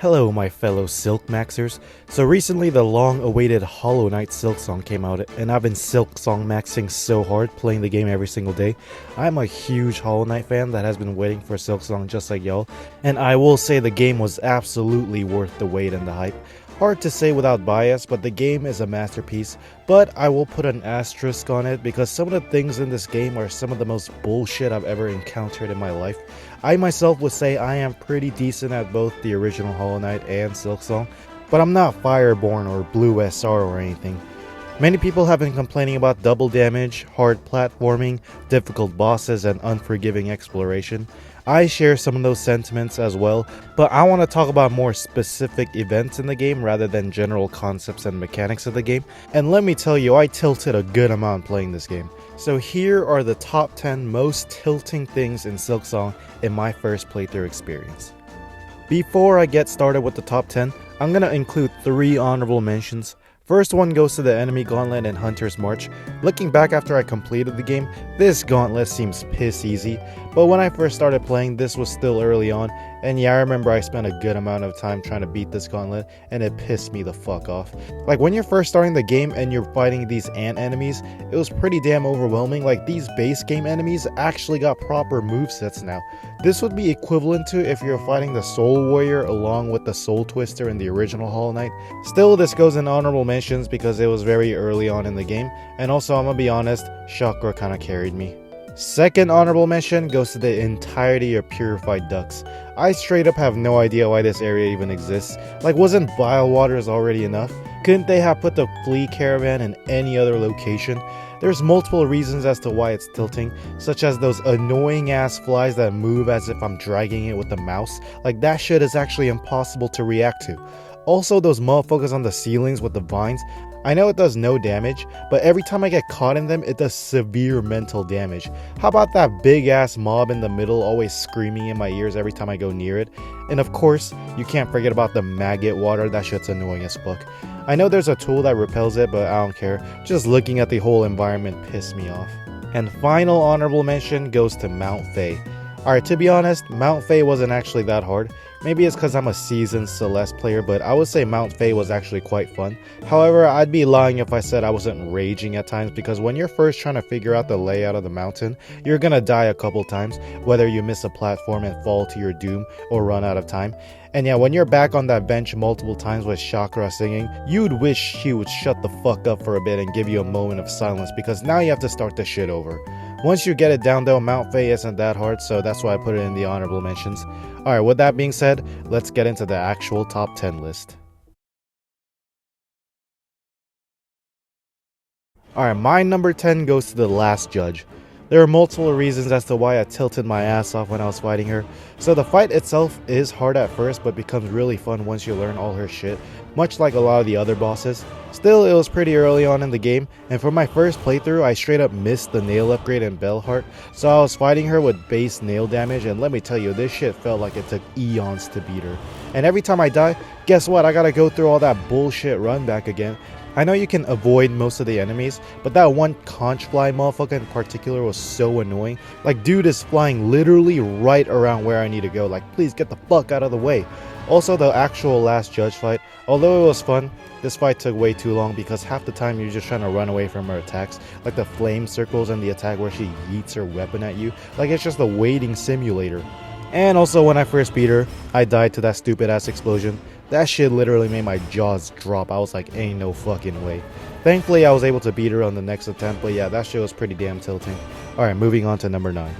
Hello my fellow Silk Maxers. So recently the long-awaited Hollow Knight Silksong came out, and I've been Silksong maxing so hard, playing the game every single day. I'm a huge Hollow Knight fan that has been waiting for Silksong just like y'all, and I will say the game was absolutely worth the wait and the hype. Hard to say without bias, but the game is a masterpiece, but I will put an asterisk on it because some of the things in this game are some of the most bullshit I've ever encountered in my life. I myself would say I am pretty decent at both the original Hollow Knight and Silksong, but I'm not Fireborn or Blue SR or anything. Many people have been complaining about double damage, hard platforming, difficult bosses, and unforgiving exploration. I share some of those sentiments as well, but I want to talk about more specific events in the game rather than general concepts and mechanics of the game. And let me tell you, I tilted a good amount playing this game. So here are the top 10 most tilting things in Silksong in my first playthrough experience. Before I get started with the top 10, I'm gonna include 3 honorable mentions. First one goes to the enemy gauntlet in Hunter's March. Looking back after I completed the game, this gauntlet seems piss easy, but when I first started playing, this was still early on, and yeah, I remember I spent a good amount of time trying to beat this gauntlet, and it pissed me the fuck off. Like, when you're first starting the game and you're fighting these ant enemies, it was pretty damn overwhelming. Like, these base game enemies actually got proper movesets now. This would be equivalent to if you're fighting the Soul Warrior along with the Soul Twister in the original Hollow Knight. Still, this goes in honorable mentions because it was very early on in the game, and also, I'm gonna be honest, Chakra kinda carried me. Second honorable mention goes to the entirety of Purified Ducks. I straight up have no idea why this area even exists. Like, wasn't Bile Waters already enough? Couldn't they have put the flea caravan in any other location? There's multiple reasons as to why it's tilting, such as those annoying ass flies that move as if I'm dragging it with a mouse. Like, that shit is actually impossible to react to. Also, those motherfuckers on the ceilings with the vines. I know it does no damage, but every time I get caught in them, it does severe mental damage. How about that big ass mob in the middle always screaming in my ears every time I go near it? And of course, you can't forget about the maggot water. That shit's annoying as fuck. I know there's a tool that repels it, but I don't care. Just looking at the whole environment pissed me off. And final honorable mention goes to Mount Fae. Alright, to be honest, Mount Fae wasn't actually that hard. Maybe it's because I'm a seasoned Celeste player, but I would say Mount Fae was actually quite fun. However, I'd be lying if I said I wasn't raging at times, because when you're first trying to figure out the layout of the mountain, you're gonna die a couple times, whether you miss a platform and fall to your doom or run out of time. And yeah, when you're back on that bench multiple times with Chakra singing, you'd wish she would shut the fuck up for a bit and give you a moment of silence, because now you have to start the shit over. Once you get it down though, Mount Fae isn't that hard, so that's why I put it in the honorable mentions. Alright, with that being said, let's get into the actual top 10 list. Alright, my number 10 goes to the Last Judge. There are multiple reasons as to why I tilted my ass off when I was fighting her. So the fight itself is hard at first, but becomes really fun once you learn all her shit, much like a lot of the other bosses. Still, it was pretty early on in the game, and for my first playthrough, I straight up missed the nail upgrade in Bellheart, so I was fighting her with base nail damage, and let me tell you, this shit felt like it took eons to beat her. And every time I die, guess what, I gotta go through all that bullshit run back again. I know you can avoid most of the enemies, but that one cogfly motherfucker in particular was so annoying. Like, dude is flying literally right around where I need to go. Like, please get the fuck out of the way. Also, the actual Last Judge fight, although it was fun, this fight took way too long because half the time you're just trying to run away from her attacks. Like the flame circles and the attack where she yeets her weapon at you. Like, it's just a waiting simulator. And also, when I first beat her, I died to that stupid ass explosion. That shit literally made my jaws drop. I was like, ain't no fucking way. Thankfully, I was able to beat her on the next attempt, but yeah, that shit was pretty damn tilting. Alright, moving on to number 9.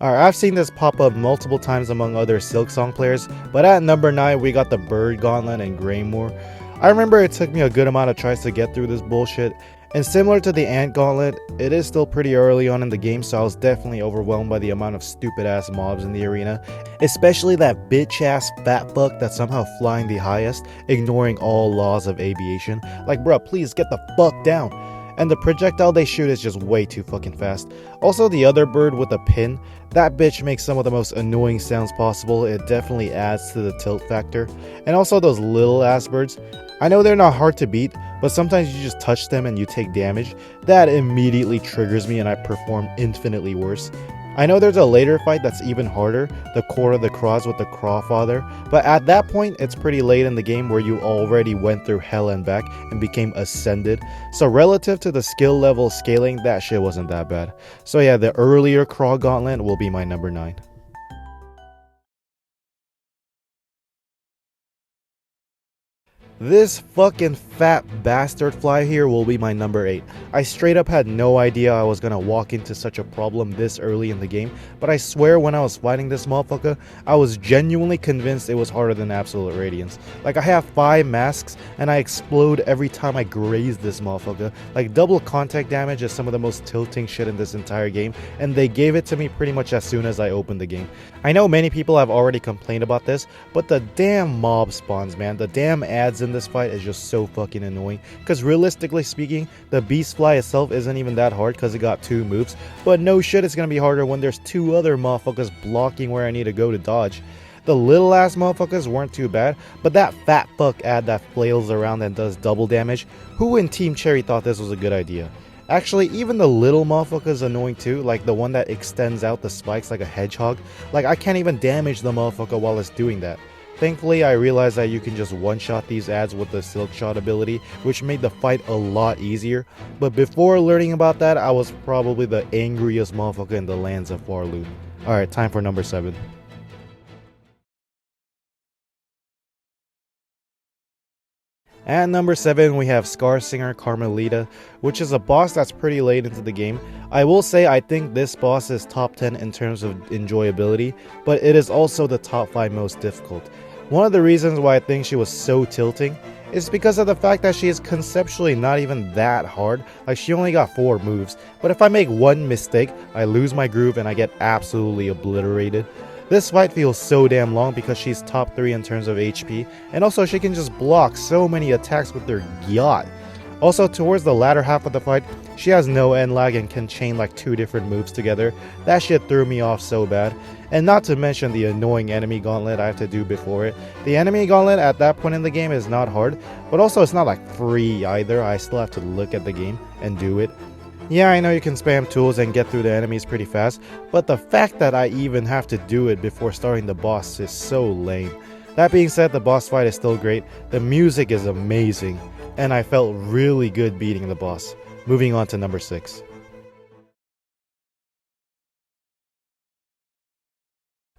Alright, I've seen this pop up multiple times among other Silksong players, but at number 9, we got the Bird Gauntlet and Greymoor. I remember it took me a good amount of tries to get through this bullshit. And similar to the Ant Gauntlet, it is still pretty early on in the game, so I was definitely overwhelmed by the amount of stupid ass mobs in the arena. Especially that bitch ass fat fuck that's somehow flying the highest, ignoring all laws of aviation. Like, bruh, please get the fuck down. And the projectile they shoot is just way too fucking fast. Also, the other bird with a pin, that bitch makes some of the most annoying sounds possible. It definitely adds to the tilt factor. And also those little ass birds. I know they're not hard to beat, but sometimes you just touch them and you take damage. That immediately triggers me and I perform infinitely worse. I know there's a later fight that's even harder, the Court of the Cross with the Crawfather, but at that point it's pretty late in the game where you already went through hell and back and became ascended, so relative to the skill level scaling, that shit wasn't that bad. So yeah, the earlier Craw Gauntlet will be my number 9. This fucking fat bastard fly here will be my number 8. I straight up had no idea I was gonna walk into such a problem this early in the game, but I swear when I was fighting this motherfucker, I was genuinely convinced it was harder than Absolute Radiance. Like, I have 5 masks and I explode every time I graze this motherfucker. Like, double contact damage is some of the most tilting shit in this entire game, and they gave it to me pretty much as soon as I opened the game. I know many people have already complained about this, but the damn mob spawns, man, the damn ads in this fight is just so fucking annoying, because realistically speaking, the beast fly itself isn't even that hard because it got 2 moves, but no shit, it's gonna be harder when there's 2 other motherfuckers blocking where I need to go to dodge. The little ass motherfuckers weren't too bad, but that fat fuck ad that flails around and does double damage, who in Team Cherry thought this was a good idea? Actually, even the little motherfucker is annoying too, like the one that extends out the spikes like a hedgehog. Like, I can't even damage the motherfucker while it's doing that. Thankfully, I realized that you can just one-shot these ads with the Silk Shot ability, which made the fight a lot easier. But before learning about that, I was probably the angriest motherfucker in the lands of Farloon. Alright, time for number 7. At number 7, we have Scarsinger Carmelita, which is a boss that's pretty late into the game. I will say I think this boss is top 10 in terms of enjoyability, but it is also the top 5 most difficult. One of the reasons why I think she was so tilting is because of the fact that she is conceptually not even that hard. Like, she only got 4 moves, but if I make one mistake, I lose my groove and I get absolutely obliterated. This fight feels so damn long because she's top 3 in terms of HP, and also she can just block so many attacks with her yacht. Also, towards the latter half of the fight, she has no end lag and can chain like 2 different moves together. That shit threw me off so bad. And not to mention the annoying enemy gauntlet I have to do before it. The enemy gauntlet at that point in the game is not hard, but also it's not like free either. I still have to look at the game and do it. Yeah, I know you can spam tools and get through the enemies pretty fast, but the fact that I even have to do it before starting the boss is so lame. That being said, the boss fight is still great, the music is amazing, and I felt really good beating the boss. Moving on to number 6.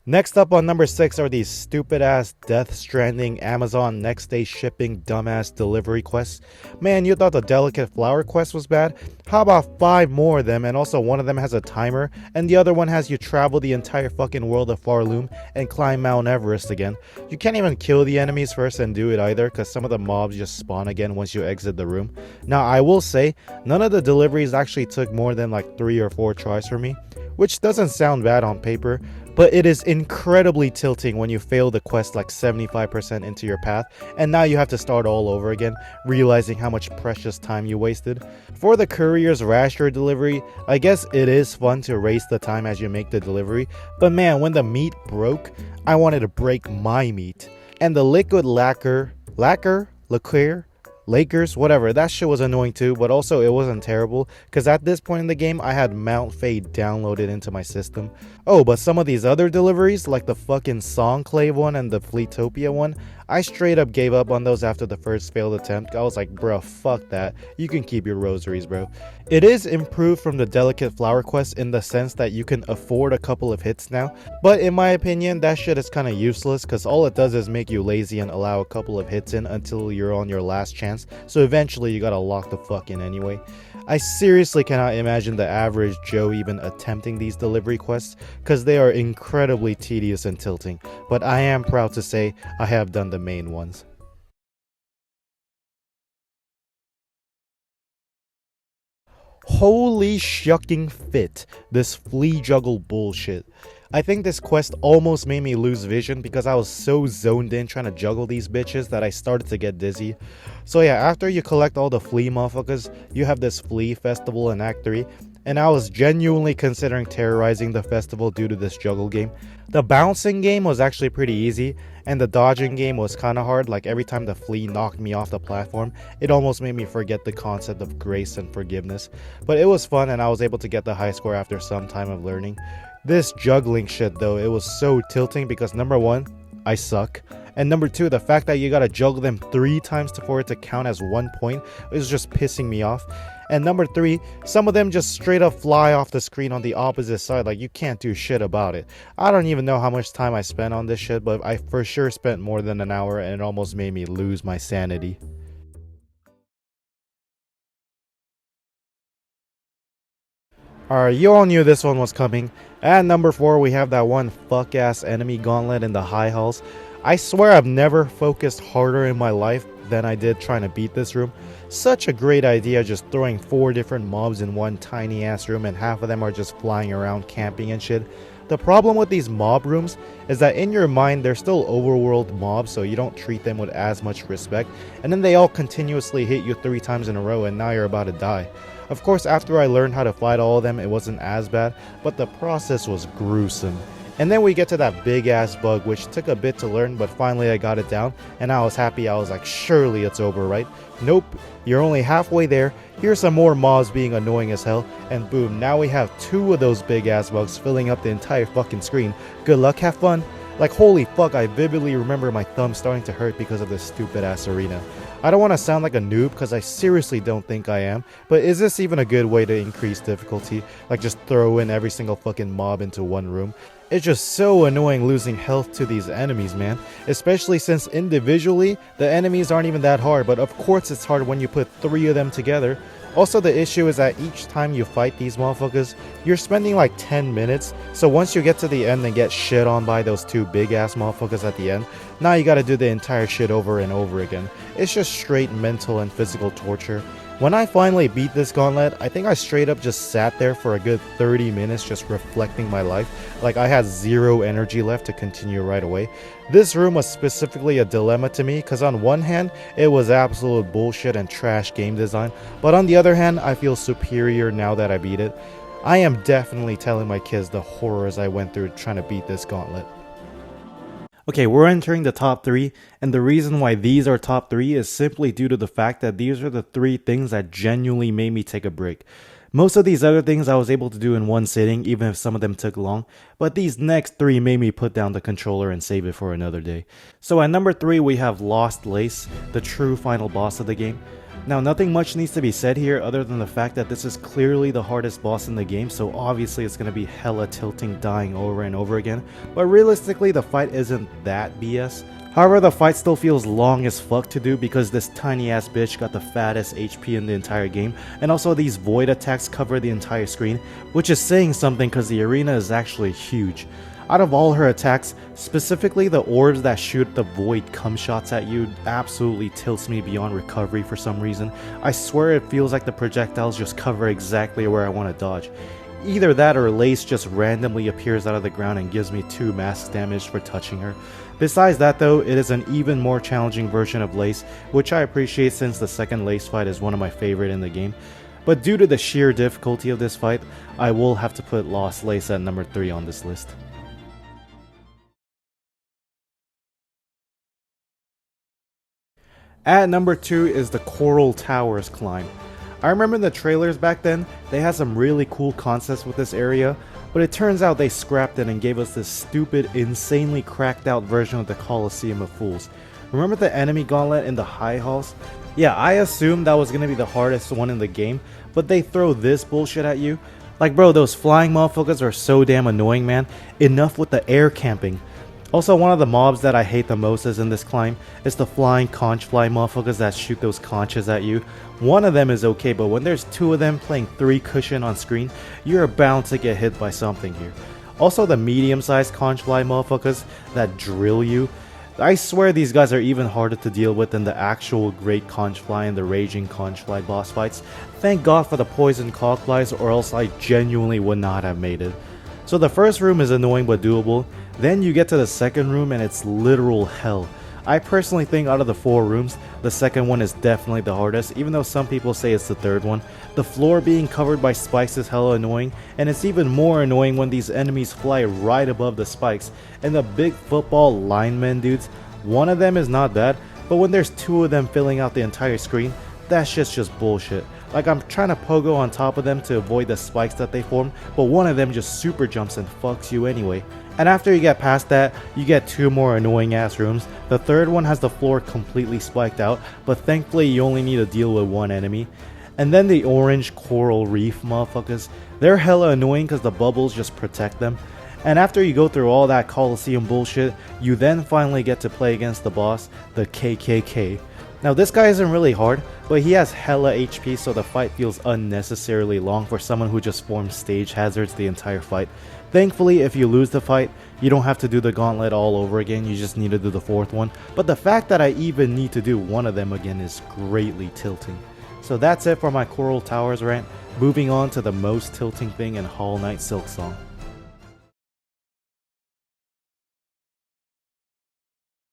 Next up on number 6 are these stupid ass Death Stranding Amazon next day shipping dumbass delivery quests. Man, you thought the delicate flower quest was bad? How about 5 more of them, and also one of them has a timer and the other one has you travel the entire fucking world of Farloom and climb Mount Everest again. You can't even kill the enemies first and do it either, because some of the mobs just spawn again once you exit the room. Now, I will say, none of the deliveries actually took more than like 3 or 4 tries for me, which doesn't sound bad on paper, but it is incredibly tilting when you fail the quest like 75% into your path, and now you have to start all over again, realizing how much precious time you wasted. For the courier's rasher delivery, I guess it is fun to race the time as you make the delivery, but man, when the meat broke, I wanted to break my meat. And the liquid liquor, Lakers, whatever, that shit was annoying too, but also it wasn't terrible, because at this point in the game, I had Mount Fade downloaded into my system. Oh, but some of these other deliveries, like the fucking Songclave one and the Fleetopia one, I straight up gave up on those after the first failed attempt. I was like, bro, fuck that. You can keep your rosaries, bro. It is improved from the Delicate Flower quest in the sense that you can afford a couple of hits now, but in my opinion, that shit is kinda useless, because all it does is make you lazy and allow a couple of hits in until you're on your last chance, so eventually you gotta lock the fuck in anyway. I seriously cannot imagine the average Joe even attempting these delivery quests, because they are incredibly tedious and tilting, but I am proud to say I have done the main ones. Holy shucking fit, this flea juggle bullshit. I think this quest almost made me lose vision because I was so zoned in trying to juggle these bitches that I started to get dizzy. So yeah, after you collect all the flea motherfuckers, you have this flea festival in Act 3, and I was genuinely considering terrorizing the festival due to this juggle game. The bouncing game was actually pretty easy, and the dodging game was kinda hard. Like, every time the flea knocked me off the platform, it almost made me forget the concept of grace and forgiveness. But it was fun, and I was able to get the high score after some time of learning. This juggling shit though, it was so tilting because number one, I suck. And number two, the fact that you gotta juggle them 3 times for it to count as 1 point is just pissing me off. And number three, some of them just straight up fly off the screen on the opposite side, like you can't do shit about it. I don't even know how much time I spent on this shit, but I for sure spent more than an hour and it almost made me lose my sanity. Alright, you all knew this one was coming. At number 4, we have that one fuck ass enemy gauntlet in the high halls. I swear I've never focused harder in my life than I did trying to beat this room. Such a great idea, just throwing 4 different mobs in one tiny ass room and half of them are just flying around camping and shit. The problem with these mob rooms is that in your mind they're still overworld mobs, so you don't treat them with as much respect, and then they all continuously hit you 3 times in a row and now you're about to die. Of course, after I learned how to fight all of them, it wasn't as bad, but the process was gruesome. And then we get to that big ass bug, which took a bit to learn, but finally I got it down, and I was happy. I was like, surely it's over, right? Nope, you're only halfway there. Here's some more mobs being annoying as hell, and boom, now we have 2 of those big ass bugs filling up the entire fucking screen. Good luck, have fun. Like, holy fuck, I vividly remember my thumb starting to hurt because of this stupid ass arena. I don't want to sound like a noob because I seriously don't think I am, but is this even a good way to increase difficulty? Like just throw in every single fucking mob into one room? It's just so annoying losing health to these enemies, man. Especially since individually, the enemies aren't even that hard, but of course it's hard when you put 3 of them together. Also, the issue is that each time you fight these motherfuckers, you're spending like 10 minutes, so once you get to the end and get shit on by those 2 big ass motherfuckers at the end, now you gotta do the entire shit over and over again. It's just straight mental and physical torture. When I finally beat this gauntlet, I think I straight up just sat there for a good 30 minutes just reflecting my life, like I had 0 energy left to continue right away. This room was specifically a dilemma to me, because on one hand, it was absolute bullshit and trash game design, but on the other hand, I feel superior now that I beat it. I am definitely telling my kids the horrors I went through trying to beat this gauntlet. Okay, we're entering the top 3, and the reason why these are top 3 is simply due to the fact that these are the 3 things that genuinely made me take a break. Most of these other things I was able to do in one sitting, even if some of them took long, but these next 3 made me put down the controller and save it for another day. So at number 3 we have Lost Lace, the true final boss of the game. Now, nothing much needs to be said here other than the fact that this is clearly the hardest boss in the game, so obviously it's going to be hella tilting dying over and over again, but realistically the fight isn't that BS. However, the fight still feels long as fuck to do because this tiny ass bitch got the fattest HP in the entire game, and also these void attacks cover the entire screen, which is saying something because the arena is actually huge. Out of all her attacks, specifically the orbs that shoot the void cum shots at you absolutely tilts me beyond recovery for some reason. I swear it feels like the projectiles just cover exactly where I want to dodge. Either that or Lace just randomly appears out of the ground and gives me 2 max damage for touching her. Besides that though, it is an even more challenging version of Lace, which I appreciate since the second Lace fight is one of my favorite in the game. But due to the sheer difficulty of this fight, I will have to put Lost Lace at number 3 on this list. At number 2 is the Coral Towers climb. I remember in the trailers back then, they had some really cool concepts with this area, but it turns out they scrapped it and gave us this stupid, insanely cracked out version of the Coliseum of Fools. Remember the enemy gauntlet in the high halls? Yeah, I assumed that was going to be the hardest one in the game, but they throw this bullshit at you. Like bro, those flying motherfuckers are so damn annoying, man. Enough with the air camping. Also, one of the mobs that I hate the most is in this climb is the flying conchfly motherfuckers that shoot those conches at you. One of them is okay, but when there's 2 of them playing 3 cushion on screen, you're bound to get hit by something here. Also, the medium-sized conchfly motherfuckers that drill you. I swear these guys are even harder to deal with than the actual great conchfly and the raging conchfly boss fights. Thank God for the poison cogflies, or else I genuinely would not have made it. So the first room is annoying but doable. Then you get to the second room and it's literal hell. I personally think out of the 4 rooms, the second one is definitely the hardest, even though some people say it's the third one. The floor being covered by spikes is hella annoying, and it's even more annoying when these enemies fly right above the spikes. And the big football linemen dudes, one of them is not bad, but when there's 2 of them filling out the entire screen, that shit's just bullshit. Like I'm trying to pogo on top of them to avoid the spikes that they form, but one of them just super jumps and fucks you anyway. And after you get past that, you get 2 more annoying ass rooms. The third one has the floor completely spiked out, but thankfully you only need to deal with 1 enemy. And then the orange coral reef motherfuckers, they're hella annoying because the bubbles just protect them. And after you go through all that Coliseum bullshit, you then finally get to play against the boss, the KKK. Now this guy isn't really hard, but he has hella HP, so the fight feels unnecessarily long for someone who just forms stage hazards the entire fight. Thankfully, if you lose the fight, you don't have to do the gauntlet all over again, you just need to do the 4th one. But the fact that I even need to do one of them again is greatly tilting. So that's it for my Coral Towers rant. Moving on to the most tilting thing in Hollow Knight Silksong.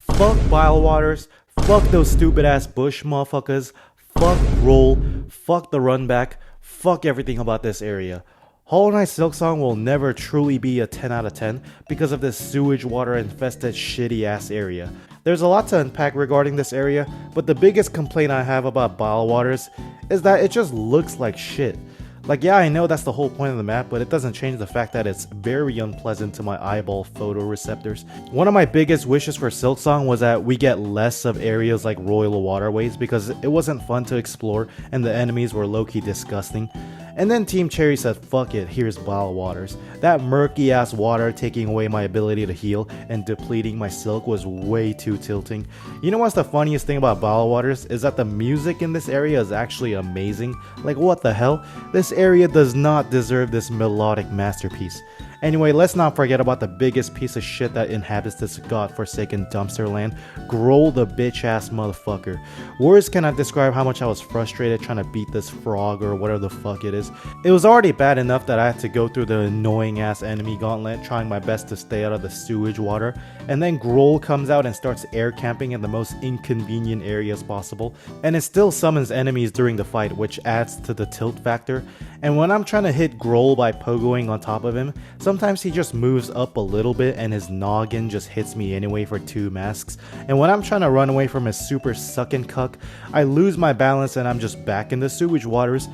Fuck Bilewaters, fuck those stupid ass bush motherfuckers, fuck roll, fuck the run back, fuck everything about this area. Hollow Knight Silksong will never truly be a 10 out of 10 because of this sewage water infested shitty ass area. There's a lot to unpack regarding this area, but the biggest complaint I have about Bilewaters is that it just looks like shit. Like, yeah, I know that's the whole point of the map, but it doesn't change the fact that it's very unpleasant to my eyeball photoreceptors. One of my biggest wishes for Silksong was that we get less of areas like Royal Waterways because it wasn't fun to explore and the enemies were low-key disgusting. And then Team Cherry said, fuck it, here's Bilewaters. That murky ass water taking away my ability to heal and depleting my silk was way too tilting. You know what's the funniest thing about Bilewaters is that the music in this area is actually amazing. Like what the hell? This area does not deserve this melodic masterpiece. Anyway, let's not forget about the biggest piece of shit that inhabits this godforsaken dumpster land, Grohl the bitch ass motherfucker. Words cannot describe how much I was frustrated trying to beat this frog or whatever the fuck it is. It was already bad enough that I had to go through the annoying ass enemy gauntlet trying my best to stay out of the sewage water, and then Grohl comes out and starts air camping in the most inconvenient areas possible, and it still summons enemies during the fight, which adds to the tilt factor. And when I'm trying to hit Grohl by pogoing on top of him, sometimes he just moves up a little bit and his noggin just hits me anyway for 2 masks. And when I'm trying to run away from his super suckin' cuck, I lose my balance and I'm just back in the sewage waters.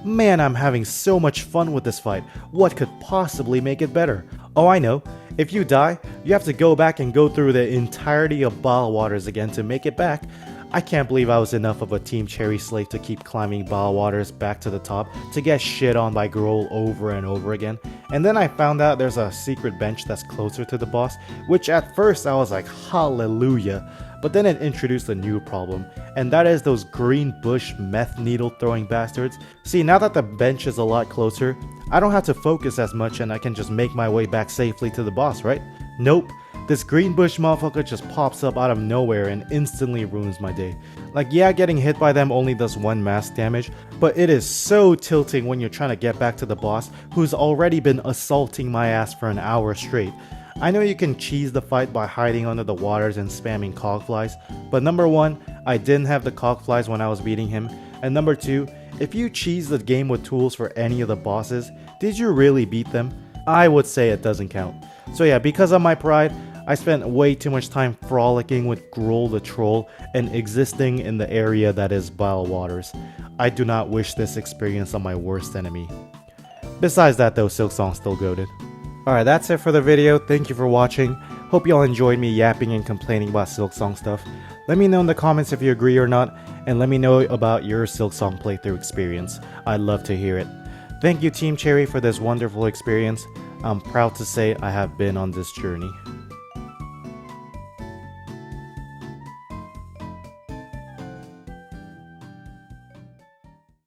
Man, I'm having so much fun with this fight. What could possibly make it better? Oh, I know. If you die, you have to go back and go through the entirety of Bilewaters again to make it back. I can't believe I was enough of a Team Cherry slave to keep climbing Bilewaters back to the top to get shit on by Grohl over and over again. And then I found out there's a secret bench that's closer to the boss, which at first I was like, hallelujah. But then it introduced a new problem, and that is those green bush meth needle throwing bastards. See, now that the bench is a lot closer, I don't have to focus as much and I can just make my way back safely to the boss, right? Nope. This green bush motherfucker just pops up out of nowhere and instantly ruins my day. Like, yeah, getting hit by them only does 1 mask damage, but it is so tilting when you're trying to get back to the boss who's already been assaulting my ass for an hour straight. I know you can cheese the fight by hiding under the waters and spamming cogflies, but number 1, I didn't have the cogflies when I was beating him, and number 2, if you cheese the game with tools for any of the bosses, did you really beat them? I would say it doesn't count. So yeah, because of my pride, I spent way too much time frolicking with Grohl the troll and existing in the area that is Bilewaters. I do not wish this experience on my worst enemy. Besides that though, Silksong's still goated. Alright, that's it for the video. Thank you for watching. Hope you all enjoyed me yapping and complaining about Silksong stuff. Let me know in the comments if you agree or not, and let me know about your Silksong playthrough experience. I'd love to hear it. Thank you Team Cherry for this wonderful experience. I'm proud to say I have been on this journey.